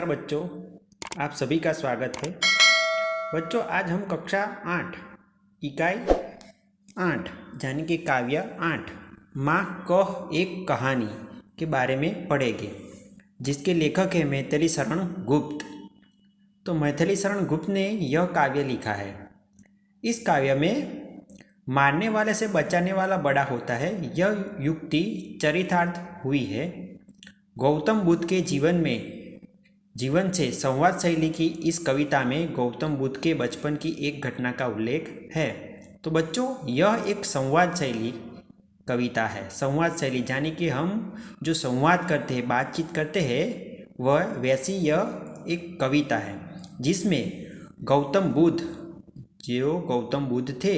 नमस्कार बच्चों, आप सभी का स्वागत है। बच्चों, आज हम कक्षा 8 इकाई 8 यानी कि काव्य 8 माँ कह एक कहानी के बारे में पढ़ेंगे, जिसके लेखक है मैथिली शरण गुप्त। तो मैथिली शरण गुप्त ने यह काव्य लिखा है। इस काव्य में मारने वाले से बचाने वाला बड़ा होता है, यह युक्ति चरितार्थ हुई है। गौतम बुद्ध के जीवन से संवाद शैली की इस कविता में गौतम बुद्ध के बचपन की एक घटना का उल्लेख है। तो बच्चों, यह एक संवाद शैली कविता है। संवाद शैली यानी कि हम जो संवाद करते हैं, बातचीत करते हैं, वह वैसी यह एक कविता है जिसमें गौतम बुद्ध थे,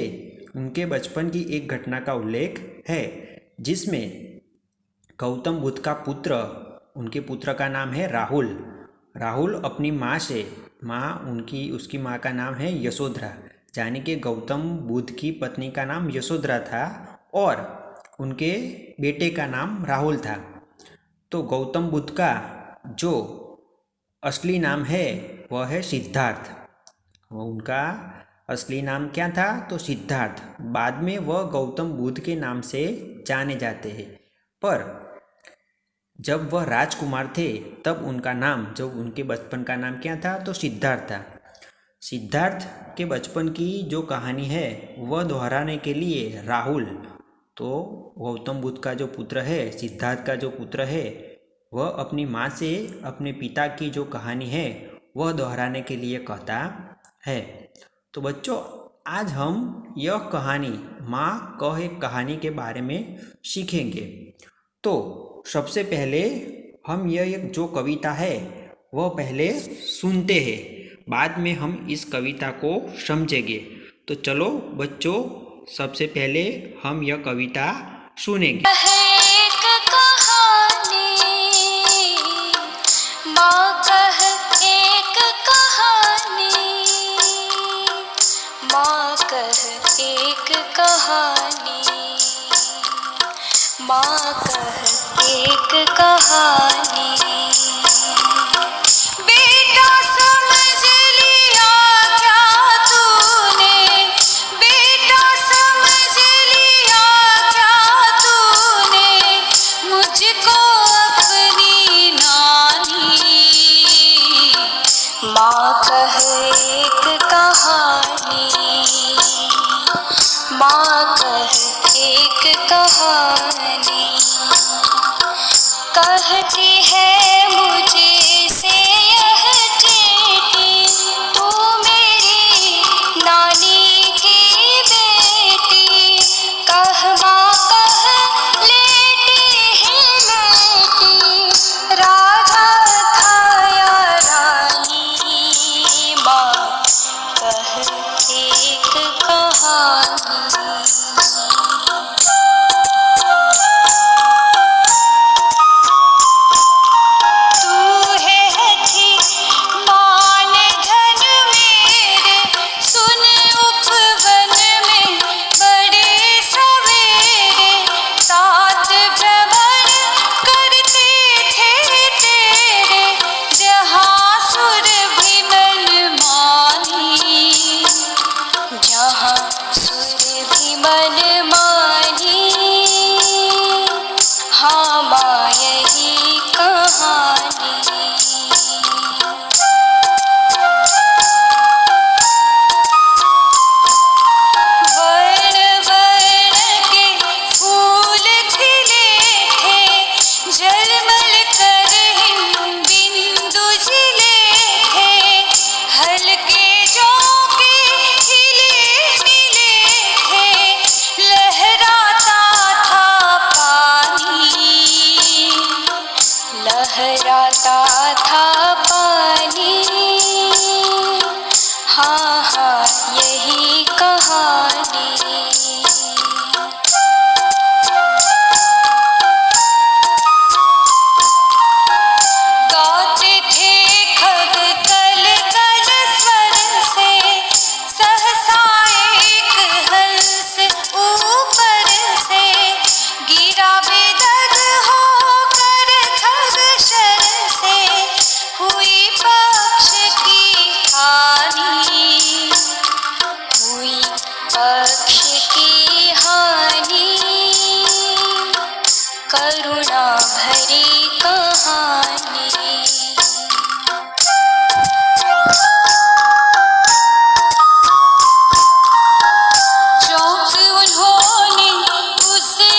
उनके बचपन की एक घटना का उल्लेख है, जिसमें गौतम बुद्ध का उनके पुत्र का नाम है राहुल अपनी माँ से उसकी माँ का नाम है यशोधरा, यानी कि गौतम बुद्ध की पत्नी का नाम यशोधरा था और उनके बेटे का नाम राहुल था। तो गौतम बुद्ध का जो असली नाम है वह है सिद्धार्थ। उनका असली नाम क्या था? तो सिद्धार्थ। बाद में वह गौतम बुद्ध के नाम से जाने जाते हैं, पर जब वह राजकुमार थे तब उनके बचपन का नाम क्या था? तो सिद्धार्थ था। सिद्धार्थ के बचपन की जो कहानी है वह दोहराने के लिए राहुल, तो गौतम बुद्ध का जो पुत्र है, सिद्धार्थ का जो पुत्र है, वह अपनी माँ से अपने पिता की जो कहानी है वह दोहराने के लिए कहता है। तो बच्चों, आज हम यह कहानी माँ कह एक कहानी के बारे में सीखेंगे। तो सबसे पहले हम यह एक जो कविता है वह पहले सुनते हैं, बाद में हम इस कविता को समझेंगे। तो चलो बच्चों, सबसे पहले हम यह कविता सुनेंगे। एक कहानी बेटा समझ लिया क्या तूने, बेटा समझ लिया क्या तूने मुझको अपनी नानी। माँ कह एक कहानी, माँ कह एक कहानी। कहती है मुझे से यह चेटी, तू मेरी नानी की बेटी। कह माँ कह लेटी ही लेटी, राजा था या रानी। माँ कह एक कहानी। करुणा भरी कहानी। चौंक उन्होंने उसे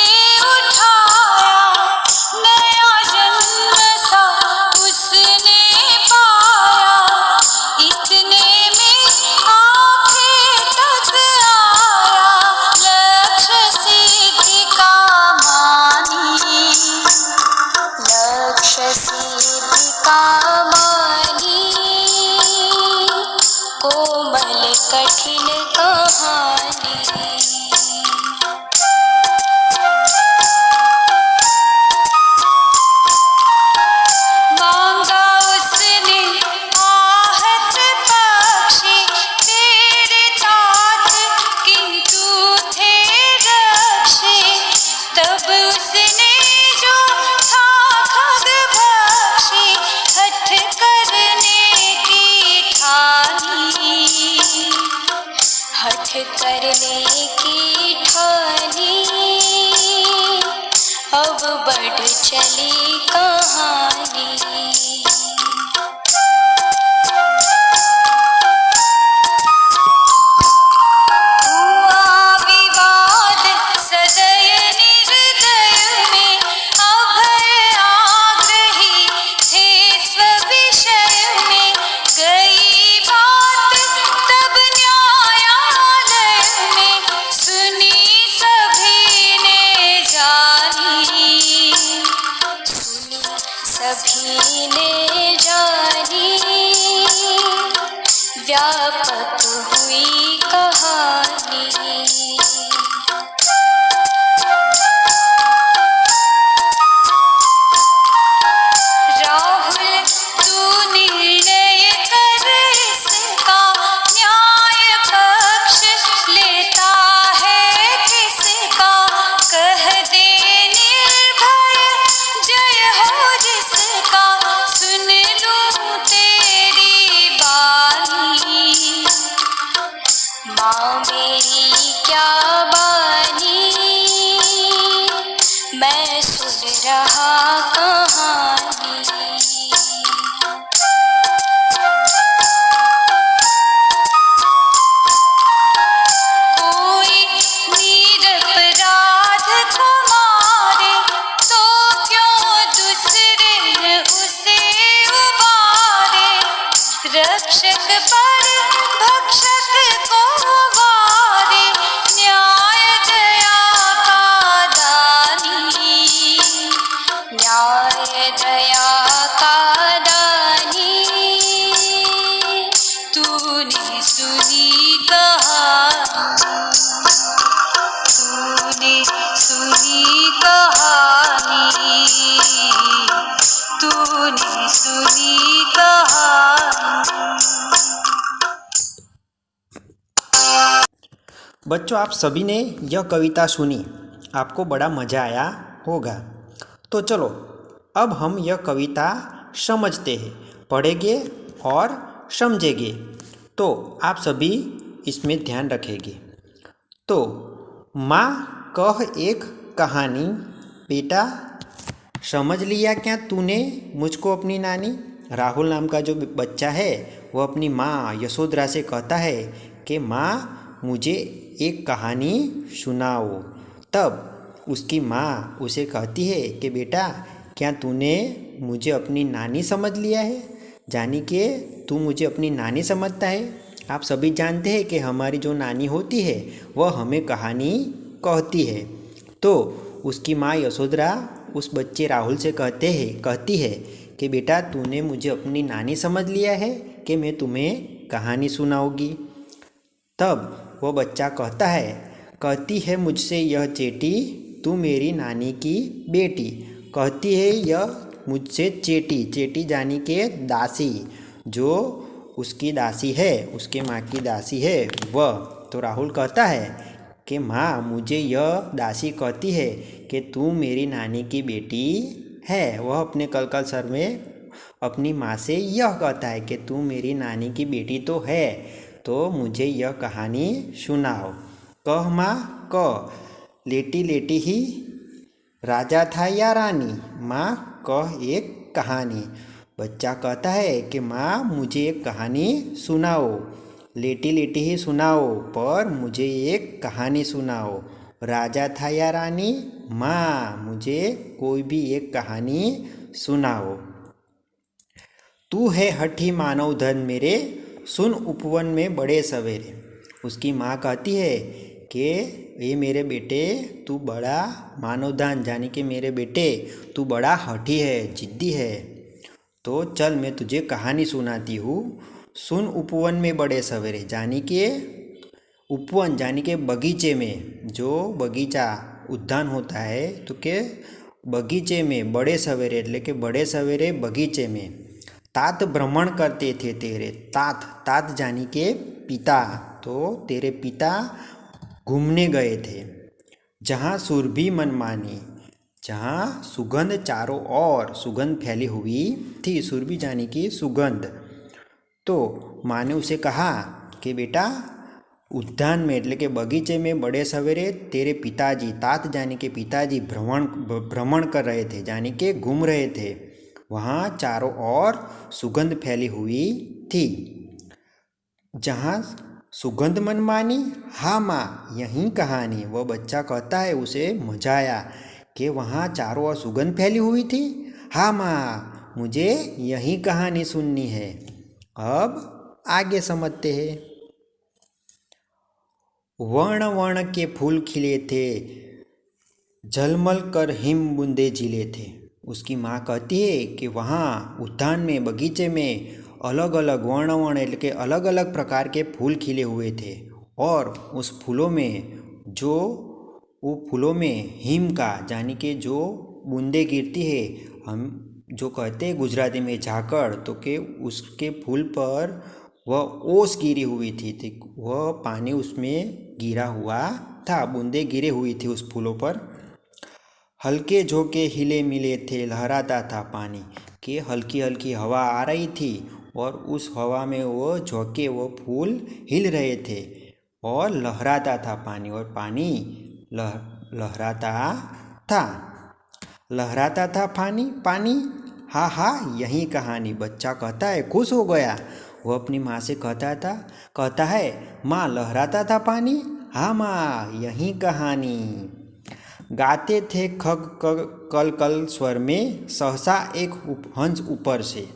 उठाया, नया जन्म सा उसने पाया। इतने में आंखें तक आया, लक्ष्य सिद्धि का मानी, लक्ष्य सिद्धि का मानी। कोमल कठिन कहानी। मांगा उसने आहत पक्षी तेरे तात, किंतु थे रक्षी। तब उसने जो था खगभक्षी, हठ करने की ठानी, हठ करने की ठानी। अब बढ़ चली कहानी। हुआ विवाद सदय निर्दय में, अभय आग्रही थे स्विषय में। गई बात तब न्यायालय में, सुनी सभी ने जानी, सुनी सभी ने जानी। व्यापक हुई कहानी। राहुल तू निर्णय कर इसका, न्याय पक्ष लेता है किसका। कह दे निर्भय जय हो जिसका, सुन लूं तेरी बानी। माँ मेरी क्या बानी, मैं सुन रहा कहानी। कोई निरपराध को मारे, तो क्यों दूसरे न उसे उबारे। रक्षक पर भक्षक को वारे, न्याय दया का दानी, न्याय दया का दानी। तूने सुनी कहानी, तूने सुनी कहानी, तूने सुनी कहानी। बच्चों, आप सभी ने यह कविता सुनी, आपको बड़ा मज़ा आया होगा। तो चलो अब हम यह कविता समझते हैं, पढ़ेंगे और समझेंगे। तो आप सभी इसमें ध्यान रखेंगे। तो माँ कह एक कहानी, बेटा समझ लिया क्या तूने मुझको अपनी नानी। राहुल नाम का जो बच्चा है वह अपनी माँ यशोधरा से कहता है कि माँ मुझे एक कहानी सुनाओ। तब उसकी माँ उसे कहती है कि बेटा क्या तूने मुझे अपनी नानी समझ लिया है, जानी कि तू मुझे अपनी नानी समझता है। आप सभी जानते हैं कि हमारी जो नानी होती है वह हमें कहानी कहती है। तो उसकी माँ यशोधरा उस बच्चे राहुल से कहती है कि बेटा तूने मुझे अपनी नानी समझ लिया है कि मैं तुम्हें कहानी सुनाऊंगी। तब वो बच्चा कहती है मुझसे यह चेटी तू मेरी नानी की बेटी। कहती है यह मुझसे चेटी जानी के दासी, जो उसकी दासी है, उसके माँ की दासी है वह। तो राहुल कहता है कि माँ मुझे यह दासी कहती है कि तू मेरी नानी की बेटी है। वह अपने कलकल स्वर में अपनी माँ से यह कहता है कि तू मेरी नानी की बेटी तो है, तो मुझे यह कहानी सुनाओ। कह माँ कह, लेटी लेटी ही राजा था या रानी, माँ कह एक कहानी। बच्चा कहता है कि माँ मुझे एक कहानी सुनाओ, लेटी लेटी ही सुनाओ पर मुझे एक कहानी सुनाओ। राजा था या रानी, माँ मुझे कोई भी एक कहानी सुनाओ। तू है हठी मानव धन मेरे, सुन उपवन में बड़े सवेरे। उसकी माँ कहती है कि ये मेरे बेटे तू बड़ा मानवदान यानी कि मेरे बेटे तू बड़ा हठी है, जिद्दी है, तो चल मैं तुझे कहानी सुनाती हूँ। सुन उपवन में बड़े सवेरे यानी कि उपवन यानी कि बगीचे में, जो बगीचा उद्यान होता है तो के बगीचे में बड़े सवेरे એટલે કે बड़े सवेरे बगीचे में तात भ्रमण करते थे तेरे। तात तात यानी के पिता, तो तेरे पिता घूमने गए थे। जहाँ सुरभि मनमानी, जहाँ सुगंध चारों ओर सुगंध फैली हुई थी। सुरभि यानी कि सुगंध। तो माँ ने उसे कहा कि बेटा उद्यान में એટલે કે बगीचे में बड़े सवेरे तेरे पिताजी, तात यानी के पिताजी भ्रमण कर रहे थे यानी कि घूम रहे थे। वहाँ चारों ओर सुगंध फैली हुई थी। जहाँ सुगंध मनमानी, हाँ माँ यही कहानी। वह बच्चा कहता है उसे मजा आया कि वहाँ चारों ओर सुगंध फैली हुई थी। हाँ माँ मुझे यही कहानी सुननी है। अब आगे समझते हैं। वर्ण वर्ण के फूल खिले थे, झलमल कर हिम बूंदे झीले थे। उसकी माँ कहती है कि वहाँ उद्यान में बगीचे में अलग अलग वर्ण वर्ण એટલે કે अलग अलग प्रकार के फूल खिले हुए थे और उस फूलों में वो फूलों में हिम का यानी कि जो बूंदे गिरती है, हम जो कहते हैं गुजराती में झाकड़, तो के उसके फूल पर वह ओस गिरी हुई थी। वह पानी उसमें गिरा हुआ था, बूंदे गिरे हुई थी उस फूलों पर। हल्के झोंके हिले मिले थे, लहराता था पानी, कि हल्की हल्की हवा आ रही थी और उस हवा में वो झोंके वो फूल हिल रहे थे और लहराता था पानी, और पानी लहराता था। लहराता था पानी पानी, हाँ हाँ यही कहानी। बच्चा कहता है खुश हो गया। वो अपनी माँ से कहता है माँ लहराता था पानी, हाँ माँ यही कहानी। गाते थे खग कल कल स्वर में, सहसा एक हंस ऊपर से।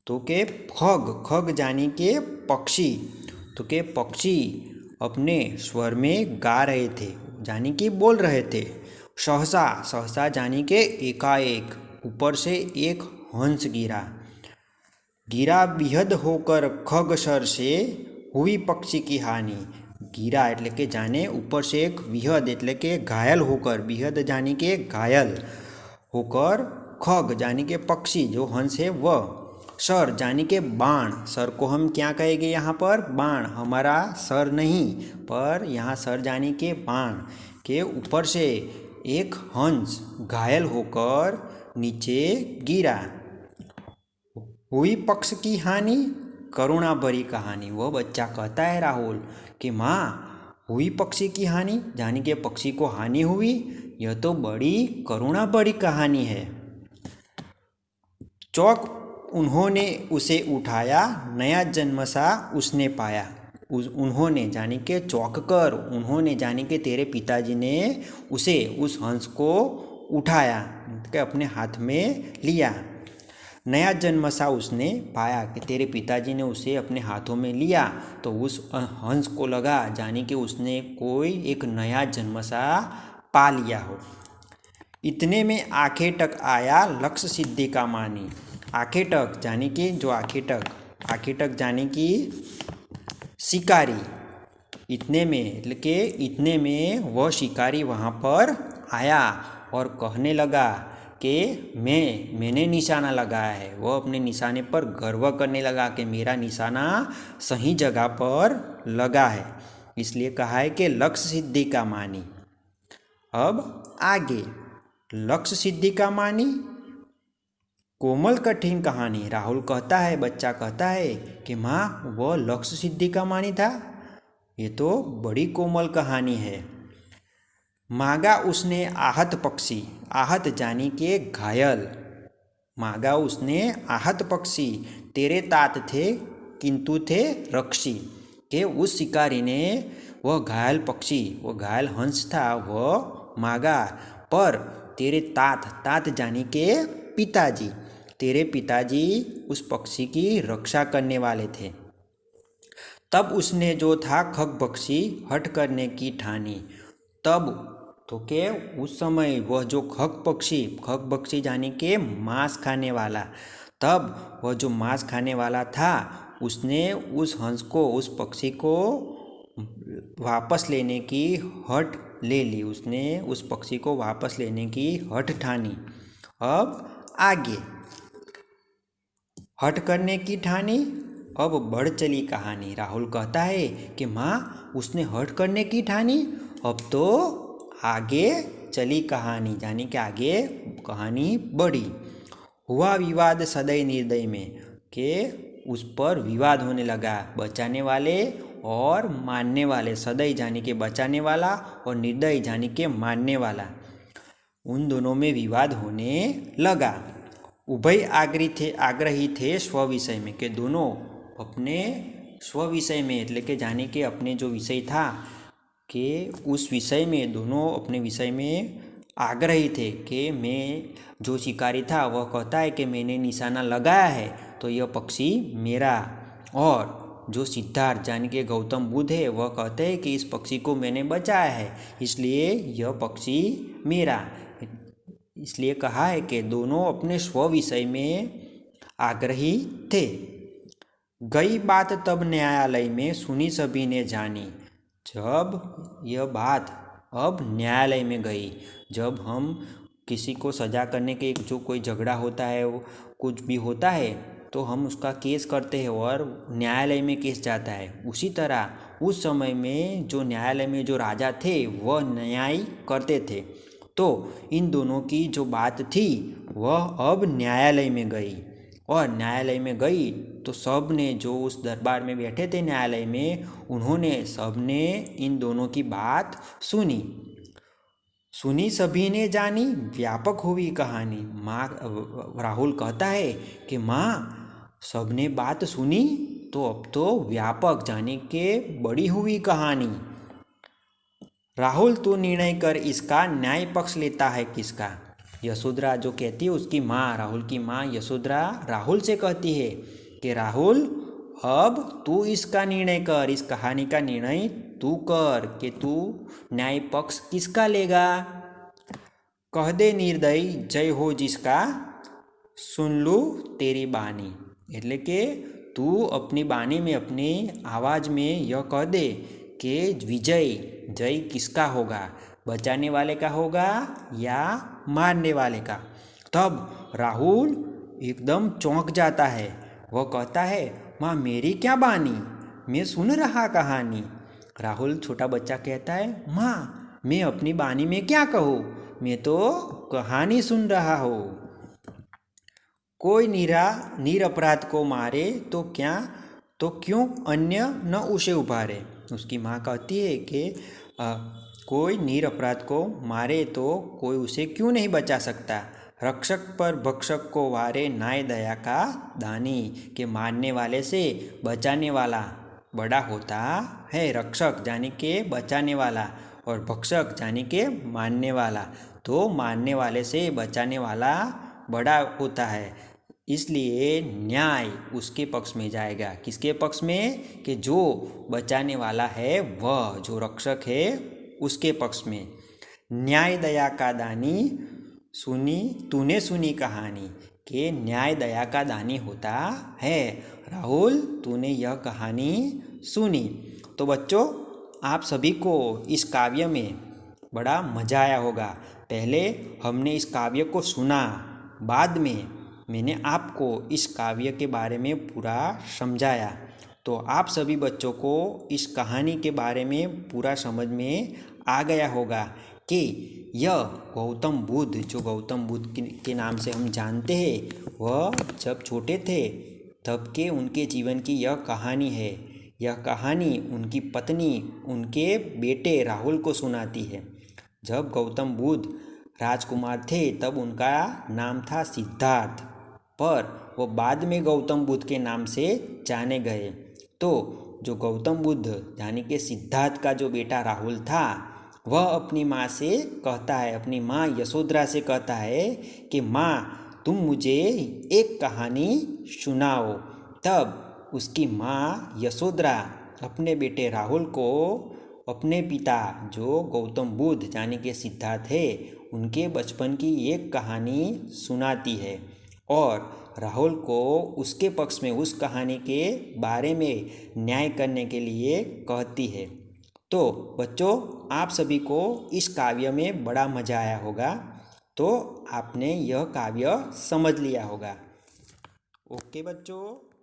तो के खग यानी के पक्षी, तो के पक्षी अपने स्वर में गा रहे थे यानी कि बोल रहे थे। सहसा यानी के एकाएक ऊपर से एक हंस गिरा बिहद होकर खग सर से, हुई पक्षी की हानि। गिरा એટલે કે जाने ऊपर से एक विहद એટલે કે घायल होकर, बिहद जाने के घायल होकर, खग जाने के पक्षी जो हंस है वह, सर जाने के बाण, सर को हम क्या कहेंगे यहाँ पर, बाण। हमारा सर नहीं पर यहाँ सर जाने के बाण के ऊपर से एक हंस घायल होकर नीचे गिरा। हुई पक्ष की हानि, करुणा भरी कहानी। वह बच्चा कहता है राहुल कि माँ हुई पक्षी की हानि यानी कि पक्षी को हानि हुई, यह तो बड़ी करुणा भरी कहानी है। चौक उन्होंने उसे उठाया, नया जन्म सा उसने पाया। उन्होंने यानी कि चौक कर, उन्होंने यानी कि तेरे पिताजी ने उस हंस को उठाया कि अपने हाथ में लिया। नया जन्म सा उसने पाया कि तेरे पिताजी ने उसे अपने हाथों में लिया, तो उस हंस को लगा यानी कि उसने कोई एक नया जन्म सा पा लिया हो। इतने में आंखें टक आया, लक्ष्य सिद्धि का मानी। आंखें टक यानी कि जो आंखें टक यानी कि शिकारी। इतने में એટલે કે इतने में वह शिकारी वहाँ पर आया और कहने लगा कि मैंने निशाना लगाया है। वह अपने निशाने पर गर्व करने लगा कि मेरा निशाना सही जगह पर लगा है, इसलिए कहा है कि लक्ष्य सिद्धि का मानी। अब आगे लक्ष्य सिद्धि का मानी, कोमल कठिन कहानी। राहुल कहता है, बच्चा कहता है कि माँ वह लक्ष्य सिद्धि का मानी था, ये तो बड़ी कोमल कहानी है। मांगा उसने आहत पक्षी, आहत जानी के घायल, मांगा उसने आहत पक्षी, तेरे तात थे किंतु थे रक्षी, कि उस शिकारी ने वह घायल पक्षी, वह घायल हंस था, वह मांगा, पर तेरे तात, तात जानी के पिताजी, तेरे पिताजी उस पक्षी की रक्षा करने वाले थे। तब उसने जो था खगपक्षी हट करने की ठानी, तब तो के उस समय वह जो खगपक्षी जानी के मांस खाने वाला, तब वह जो मांस खाने वाला था उसने उस हंस को, उस पक्षी को वापस लेने की हट ले ली, उसने उस पक्षी को वापस लेने की हट ठानी। अब आगे हट करने की ठानी, अब बढ़ चली कहानी। राहुल कहता है कि माँ उसने हट करने की ठानी, अब तो आगे चली कहानी, यानी कि आगे कहानी बढ़ी। हुआ विवाद सदय निर्दय में, कि उस पर विवाद होने लगा, बचाने वाले और मानने वाले, सदय यानी कि बचाने वाला और निर्दय यानी कि मानने वाला, उन दोनों में विवाद होने लगा। उभय आग्रही थे स्व विषय में, कि दोनों अपने स्व विषय में, એટલે કે जाने के अपने जो विषय था कि उस विषय में, दोनों अपने विषय में आग्रही थे कि मैं, जो शिकारी था वह कहता है कि मैंने निशाना लगाया है तो यह पक्षी मेरा, और जो सिद्धार्थ यानी कि गौतम बुद्ध है वह कहते हैं कि इस पक्षी को मैंने बचाया है, इसलिए यह पक्षी मेरा। इसलिए कहा है कि दोनों अपने स्व विषय में आग्रही थे। गई बात तब न्यायालय में सुनी सभी ने जानी, जब यह बात अब न्यायालय में गई, जब हम किसी को सजा करने के, जो कोई झगड़ा होता है, वो कुछ भी होता है तो हम उसका केस करते हैं और न्यायालय में केस जाता है, उसी तरह उस समय में जो न्यायालय में जो राजा थे वह न्याय करते थे। तो इन दोनों की जो बात थी वह अब न्यायालय में गई, और न्यायालय में गई तो सब ने, जो उस दरबार में बैठे थे न्यायालय में, उन्होंने सब ने इन दोनों की बात सुनी। सुनी सभी ने जानी, व्यापक हुई कहानी। माँ, राहुल कहता है कि माँ सबने बात सुनी तो अब तो व्यापक, जाने के बड़ी हुई कहानी। राहुल तू निर्णय कर इसका, न्याय पक्ष लेता है किसका। यशोधरा जो कहती है, उसकी माँ, राहुल की माँ यशोधरा राहुल से कहती है कि राहुल अब तू इसका निर्णय कर, इस कहानी का निर्णय तू कर कि तू न्याय पक्ष किसका लेगा। कह दे निर्दय जय हो जिसका, सुन लूँ तेरी बानी, એટલે કે तू अपनी बानी में, अपनी आवाज़ में यह कह दे कि विजय, जय किसका होगा, बचाने वाले का होगा या मारने वाले का। तब राहुल एकदम चौंक जाता है, वह कहता है माँ मेरी क्या बानी, मैं सुन रहा कहानी। राहुल छोटा बच्चा कहता है माँ मैं अपनी बानी में क्या कहूँ, मैं तो कहानी सुन रहा हूँ। कोई निरपराध को मारे तो क्यों अन्य न उसे उभारे। उसकी माँ कहती है कि कोई निरपराध को मारे तो कोई उसे क्यों नहीं बचा सकता। रक्षक पर भक्षक को वारे न्याय दया का दानी, के मारने वाले से बचाने वाला बड़ा होता है। रक्षक यानी के बचाने वाला और भक्षक यानी के मारने वाला, तो मारने वाले से बचाने वाला बड़ा होता है, इसलिए न्याय उसके पक्ष में जाएगा। किसके पक्ष में, कि जो बचाने वाला है वह, जो रक्षक है उसके पक्ष में। न्याय दया का दानी तूने सुनी कहानी, कि न्याय दया का दानी होता है। राहुल तूने यह कहानी सुनी। तो बच्चों आप सभी को इस काव्य में बड़ा मज़ा आया होगा। पहले हमने इस काव्य को सुना, बाद में मैंने आपको इस काव्य के बारे में पूरा समझाया, तो आप सभी बच्चों को इस कहानी के बारे में पूरा समझ में आ गया होगा कि यह गौतम बुद्ध, जो गौतम बुद्ध के नाम से हम जानते हैं, वह जब छोटे थे तब के उनके जीवन की यह कहानी है। यह कहानी उनकी पत्नी उनके बेटे राहुल को सुनाती है। जब गौतम बुद्ध राजकुमार थे तब उनका नाम था सिद्धार्थ, पर वो बाद में गौतम बुद्ध के नाम से जाने गए। तो जो गौतम बुद्ध यानी कि सिद्धार्थ का जो बेटा राहुल था, वह अपनी माँ से कहता है, अपनी माँ यशोधरा से कहता है कि माँ तुम मुझे एक कहानी सुनाओ। तब उसकी माँ यशोधरा अपने बेटे राहुल को अपने पिता जो गौतम बुद्ध यानी कि सिद्धार्थ है उनके बचपन की एक कहानी सुनाती है और राहुल को उसके पक्ष में उस कहानी के बारे में न्याय करने के लिए कहती है। तो बच्चों, आप सभी को इस काव्य में बड़ा मज़ा आया होगा, तो आपने यह काव्य समझ लिया होगा। ओके बच्चों।